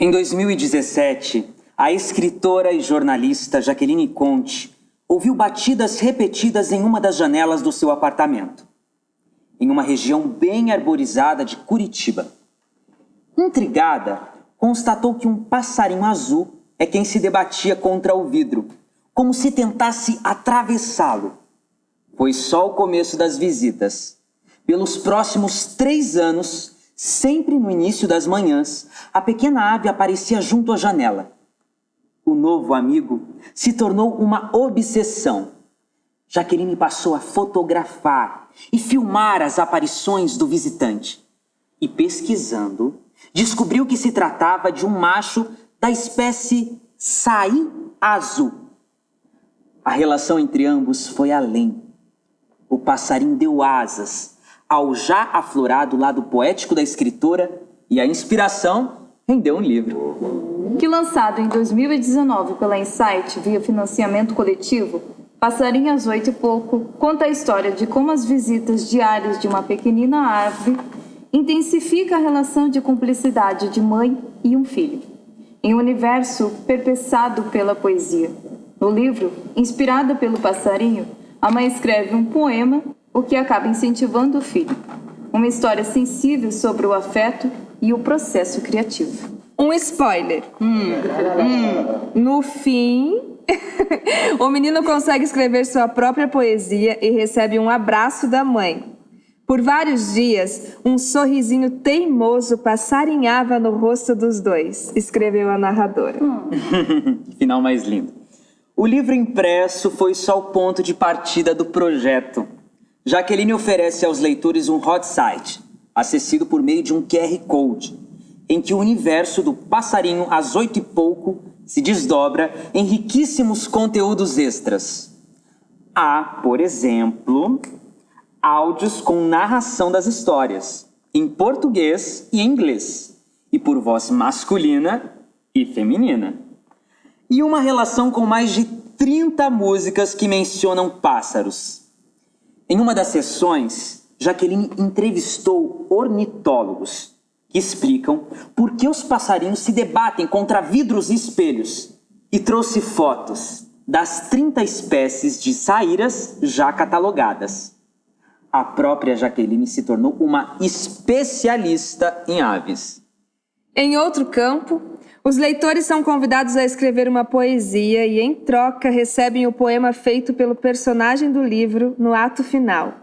Em 2017, a escritora e jornalista Jaqueline Conte ouviu batidas repetidas em uma das janelas do seu apartamento, em uma região bem arborizada de Curitiba. Intrigada, constatou que um passarinho azul é quem se debatia contra o vidro, como se tentasse atravessá-lo. Foi só o começo das visitas. Pelos próximos 3 anos, sempre no início das manhãs, a pequena ave aparecia junto à janela. O novo amigo se tornou uma obsessão. Jaqueline passou a fotografar e filmar as aparições do visitante. E pesquisando, descobriu que se tratava de um macho da espécie Saí azul. A relação entre ambos foi além. O passarinho deu asas ao já aflorado lado poético da escritora e a inspiração rendeu um livro. Que lançado em 2019 pela Insight via financiamento coletivo, Passarinho às 8 e pouco conta a história de como as visitas diárias de uma pequenina ave intensifica a relação de cumplicidade de mãe e um filho, em um universo perpeçado pela poesia. No livro, inspirada pelo passarinho, a mãe escreve um poema, o que acaba incentivando o filho. Uma história sensível sobre o afeto e o processo criativo. Um spoiler. No fim, o menino consegue escrever sua própria poesia e recebe um abraço da mãe. Por vários dias, um sorrisinho teimoso passarinhava no rosto dos dois, escreveu a narradora. Final mais lindo. O livro impresso foi só o ponto de partida do projeto. Jaqueline oferece aos leitores um hot site, acessível por meio de um QR Code, em que o universo do passarinho às 8 e pouco se desdobra em riquíssimos conteúdos extras. Há, por exemplo, áudios com narração das histórias, em português e em inglês, e por voz masculina e feminina. E uma relação com mais de 30 músicas que mencionam pássaros. Em uma das sessões, Jaqueline entrevistou ornitólogos que explicam por que os passarinhos se debatem contra vidros e espelhos e trouxe fotos das 30 espécies de saíras já catalogadas. A própria Jaqueline se tornou uma especialista em aves. Em outro campo, os leitores são convidados a escrever uma poesia e, em troca, recebem o poema feito pelo personagem do livro no ato final.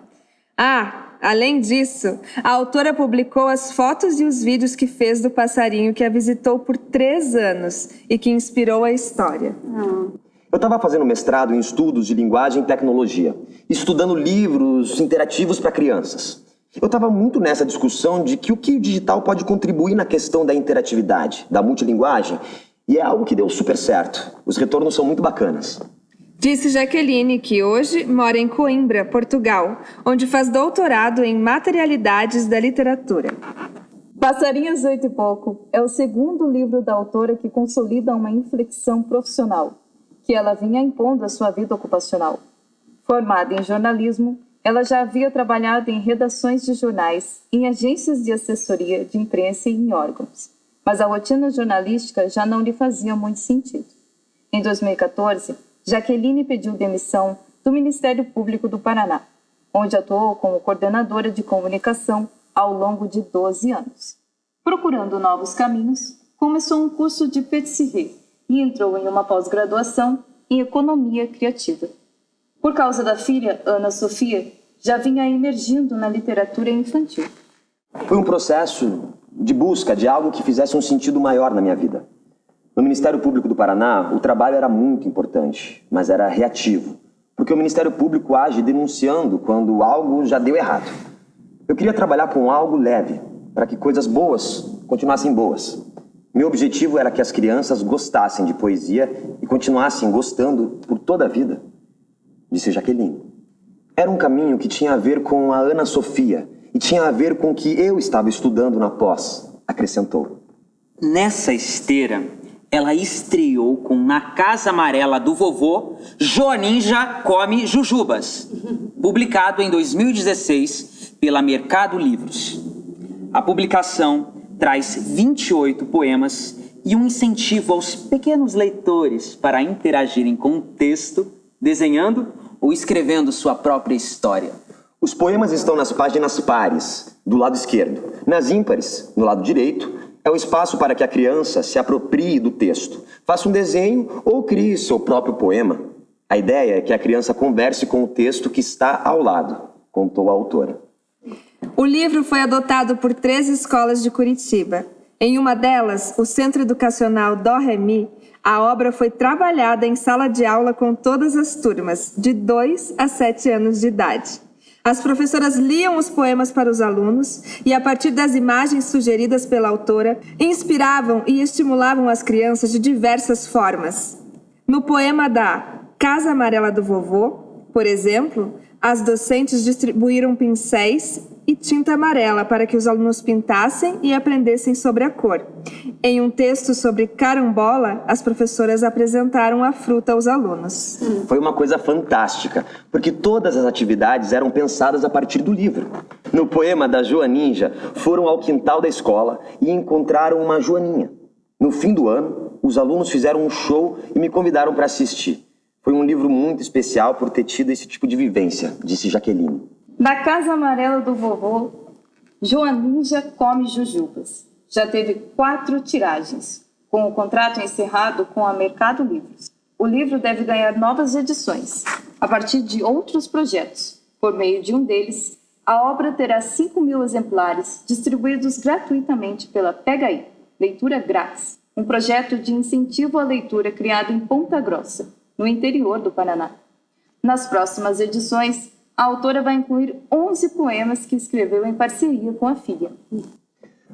Além disso, a autora publicou as fotos e os vídeos que fez do passarinho que a visitou por 3 anos e que inspirou a história. Eu estava fazendo mestrado em estudos de linguagem e tecnologia, estudando livros interativos para crianças. Eu estava muito nessa discussão de que o digital pode contribuir na questão da interatividade, da multilinguagem, e é algo que deu super certo. Os retornos são muito bacanas. Disse Jaqueline, que hoje mora em Coimbra, Portugal, onde faz doutorado em materialidades da literatura. Passarinho às 8 e pouco é o segundo livro da autora que consolida uma inflexão profissional, que ela vinha impondo à sua vida ocupacional. Formada em jornalismo, ela já havia trabalhado em redações de jornais, em agências de assessoria de imprensa e em órgãos, mas a rotina jornalística já não lhe fazia muito sentido. Em 2014, Jaqueline pediu demissão do Ministério Público do Paraná, onde atuou como coordenadora de comunicação ao longo de 12 anos. Procurando novos caminhos, começou um curso de patisserie e entrou em uma pós-graduação em economia criativa. Por causa da filha, Ana Sofia, já vinha emergindo na literatura infantil. Foi um processo de busca de algo que fizesse um sentido maior na minha vida. No Ministério Público do Paraná, o trabalho era muito importante, mas era reativo, porque o Ministério Público age denunciando quando algo já deu errado. Eu queria trabalhar com algo leve, para que coisas boas continuassem boas. Meu objetivo era que as crianças gostassem de poesia e continuassem gostando por toda a vida, disse Jaqueline. Era um caminho que tinha a ver com a Ana Sofia e tinha a ver com o que eu estava estudando na pós, acrescentou. Nessa esteira, ela estreou com Na Casa Amarela do Vovô, Joaninja Come Jujubas, publicado em 2016 pela Mercado Livros. A publicação traz 28 poemas e um incentivo aos pequenos leitores para interagirem com o texto, desenhando ou escrevendo sua própria história. Os poemas estão nas páginas pares, do lado esquerdo. Nas ímpares, no lado direito, é o espaço para que a criança se aproprie do texto, faça um desenho ou crie seu próprio poema. A ideia é que a criança converse com o texto que está ao lado, contou a autora. O livro foi adotado por 3 escolas de Curitiba. Em uma delas, o Centro Educacional Dó Ré Mi, a obra foi trabalhada em sala de aula com todas as turmas, de 2 a 7 anos de idade. As professoras liam os poemas para os alunos e, a partir das imagens sugeridas pela autora, inspiravam e estimulavam as crianças de diversas formas. No poema da Casa Amarela do Vovô, por exemplo, as docentes distribuíram pincéis e tinta amarela para que os alunos pintassem e aprendessem sobre a cor. Em um texto sobre carambola, as professoras apresentaram a fruta aos alunos. Foi uma coisa fantástica, porque todas as atividades eram pensadas a partir do livro. No poema da Joaninja, foram ao quintal da escola e encontraram uma joaninha. No fim do ano, os alunos fizeram um show e me convidaram para assistir. Foi um livro muito especial por ter tido esse tipo de vivência, disse Jaqueline. Na Casa Amarela do Vovô, Joaninja come jujubas. Já teve 4 tiragens, com o contrato encerrado com a Mercado Livros. O livro deve ganhar novas edições, a partir de outros projetos. Por meio de um deles, a obra terá 5.000 exemplares distribuídos gratuitamente pela PHI, Leitura Grátis, um projeto de incentivo à leitura criado em Ponta Grossa, no interior do Paraná. Nas próximas edições, a autora vai incluir 11 poemas que escreveu em parceria com a filha.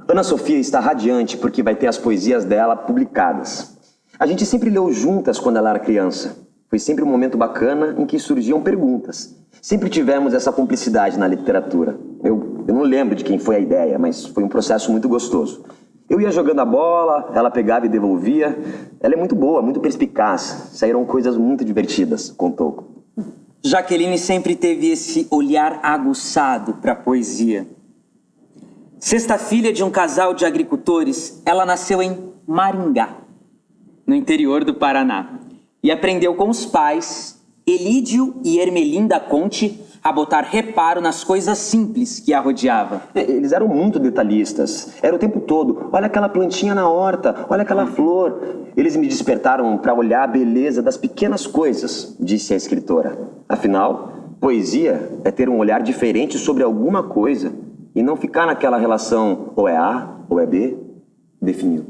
Ana Sofia está radiante porque vai ter as poesias dela publicadas. A gente sempre leu juntas quando ela era criança. Foi sempre um momento bacana em que surgiam perguntas. Sempre tivemos essa cumplicidade na literatura. Eu não lembro de quem foi a ideia, mas foi um processo muito gostoso. Eu ia jogando a bola, ela pegava e devolvia. Ela é muito boa, muito perspicaz. Saíram coisas muito divertidas, contou. Jaqueline sempre teve esse olhar aguçado para a poesia. Sexta filha de um casal de agricultores, ela nasceu em Maringá, no interior do Paraná, e aprendeu com os pais, Elídio e Ermelinda Conte, a botar reparo nas coisas simples que a rodeavam. Eles eram muito detalhistas. Era o tempo todo. Olha aquela plantinha na horta, olha aquela flor. Eles me despertaram para olhar a beleza das pequenas coisas, disse a escritora. Afinal, poesia é ter um olhar diferente sobre alguma coisa e não ficar naquela relação ou é A ou é B, definiu.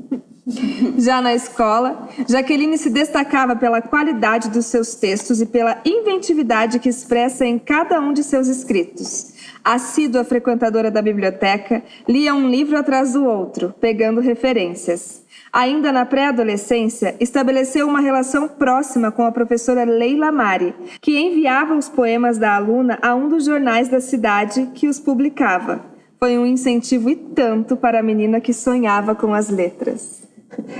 Já na escola, Jaqueline se destacava pela qualidade dos seus textos e pela inventividade que expressa em cada um de seus escritos. Assídua frequentadora da biblioteca, lia um livro atrás do outro, pegando referências. Ainda na pré-adolescência, estabeleceu uma relação próxima com a professora Leila Mari, que enviava os poemas da aluna a um dos jornais da cidade que os publicava. Foi um incentivo e tanto para a menina que sonhava com as letras.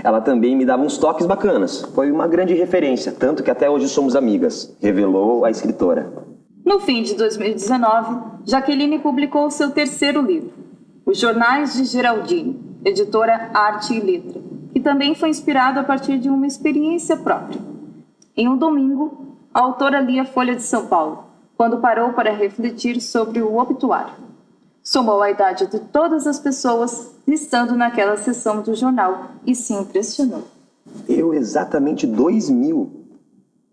Ela também me dava uns toques bacanas. Foi uma grande referência, tanto que até hoje somos amigas, revelou a escritora. No fim de 2019, Jaqueline publicou seu 3º livro, Os Jornais de Geraldine, editora Arte e Letra, que também foi inspirado a partir de uma experiência própria. Em um domingo, a autora lia Folha de São Paulo, quando parou para refletir sobre o obituário. Somou a idade de todas as pessoas listando naquela seção do jornal e se impressionou. Deu exatamente 2.000.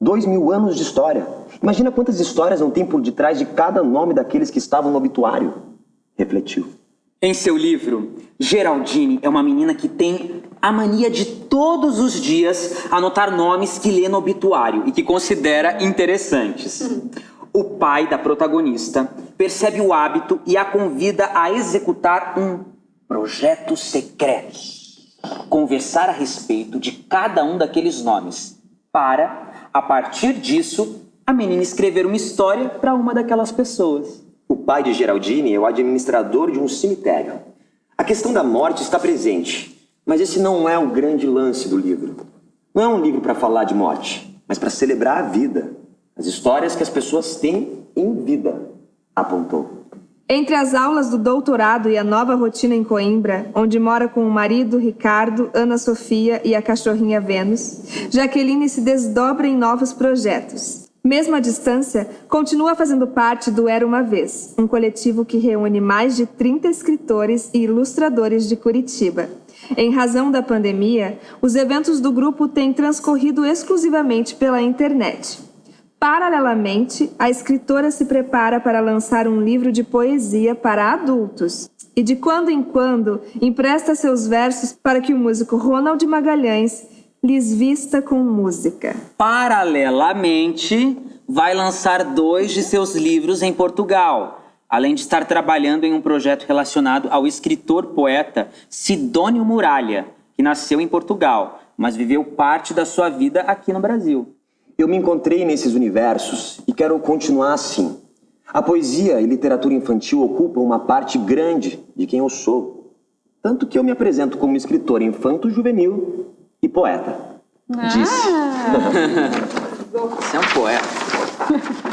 2.000 anos de história. Imagina quantas histórias não tem por detrás de cada nome daqueles que estavam no obituário. Refletiu. Em seu livro, Geraldine é uma menina que tem a mania de todos os dias anotar nomes que lê no obituário e que considera interessantes. O pai da protagonista percebe o hábito e a convida a executar um projeto secreto. Conversar a respeito de cada um daqueles nomes para, a partir disso, a menina escrever uma história para uma daquelas pessoas. O pai de Geraldine é o administrador de um cemitério. A questão da morte está presente, mas esse não é o grande lance do livro. Não é um livro para falar de morte, mas para celebrar a vida. As histórias que as pessoas têm em vida, apontou. Entre as aulas do doutorado e a nova rotina em Coimbra, onde mora com o marido Ricardo, Ana Sofia e a cachorrinha Vênus, Jaqueline se desdobra em novos projetos. Mesmo à distância, continua fazendo parte do Era Uma Vez, um coletivo que reúne mais de 30 escritores e ilustradores de Curitiba. Em razão da pandemia, os eventos do grupo têm transcorrido exclusivamente pela internet. Paralelamente, a escritora se prepara para lançar um livro de poesia para adultos e, de quando em quando, empresta seus versos para que o músico Ronald Magalhães lhes vista com música. Paralelamente, vai lançar 2 de seus livros em Portugal, além de estar trabalhando em um projeto relacionado ao escritor-poeta Sidônio Muralha, que nasceu em Portugal, mas viveu parte da sua vida aqui no Brasil. Eu me encontrei nesses universos e quero continuar assim. A poesia e literatura infantil ocupam uma parte grande de quem eu sou. Tanto que eu me apresento como escritor infanto-juvenil e poeta. Disse. Você é um poeta.